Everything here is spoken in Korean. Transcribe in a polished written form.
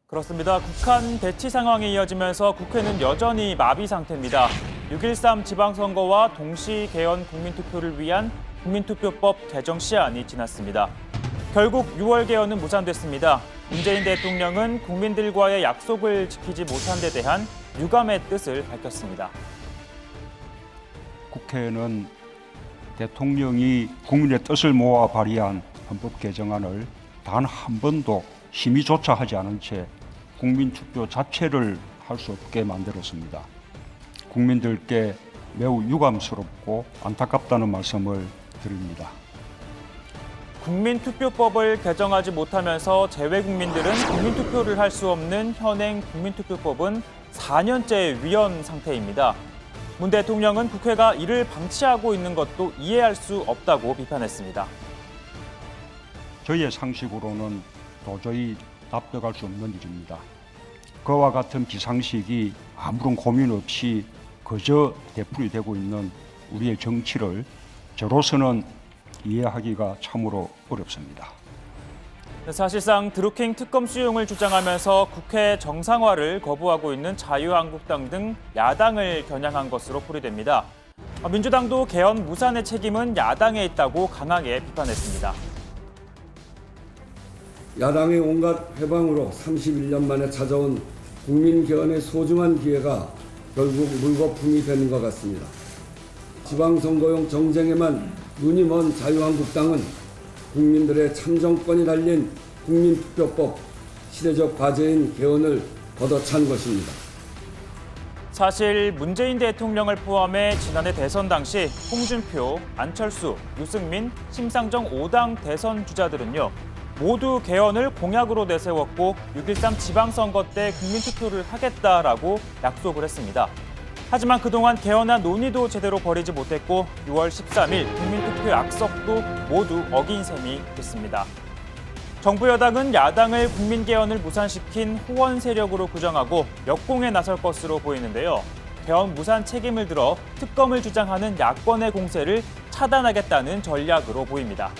그렇습니다. 국한 대치 상황이 이어지면서 국회는 여전히 마비 상태입니다. 6.13 지방선거와 동시 개헌 국민투표를 위한 국민투표법 개정 시한이 지났습니다. 결국 6월 개헌은 무산됐습니다. 문재인 대통령은 국민들과의 약속을 지키지 못한 데 대한 유감의 뜻을 밝혔습니다. 국회는 대통령이 국민의 뜻을 모아 발의한 헌법 개정안을 단 한 번도 심의조차 하지 않은 채 국민투표 자체를 할 수 없게 만들었습니다. 국민들께 매우 유감스럽고 안타깝다는 말씀을 드립니다. 국민투표법을 개정하지 못하면서 재외 국민들은 국민투표를 할 수 없는 현행 국민투표법은 4년째 위헌 상태입니다. 문 대통령은 국회가 이를 방치하고 있는 것도 이해할 수 없다고 비판했습니다. 저희의 상식으로는 도저히 납득할 수 없는 일입니다. 그와 같은 비상식이 아무런 고민 없이 그저 되풀이되고 있는 우리의 정치를 저로서는 이해하기가 참으로 어렵습니다. 사실상 드루킹 특검 수용을 주장하면서 국회 정상화를 거부하고 있는 자유한국당 등 야당을 겨냥한 것으로 풀이됩니다. 민주당도 개헌 무산의 책임은 야당에 있다고 강하게 비판했습니다. 야당의 온갖 회방으로 31년 만에 찾아온 국민 개헌의 소중한 기회가 결국 물거품이 되는 것 같습니다. 지방선거용 정쟁에만 눈이 먼 자유한국당은 국민들의 참정권이 달린 국민투표법 시대적 과제인 개헌을 걷어찬 것입니다. 사실 문재인 대통령을 포함해 지난해 대선 당시 홍준표, 안철수, 유승민, 심상정 5당 대선 주자들은요. 모두 개헌을 공약으로 내세웠고 6.13 지방선거 때 국민투표를 하겠다라고 약속을 했습니다. 하지만 그동안 개헌안 논의도 제대로 벌이지 못했고 6월 13일 국민투표 약속도 모두 어긴 셈이 됐습니다. 정부 여당은 야당을 국민개헌을 무산시킨 호원 세력으로 규정하고 역공에 나설 것으로 보이는데요. 개헌 무산 책임을 들어 특검을 주장하는 야권의 공세를 차단하겠다는 전략으로 보입니다.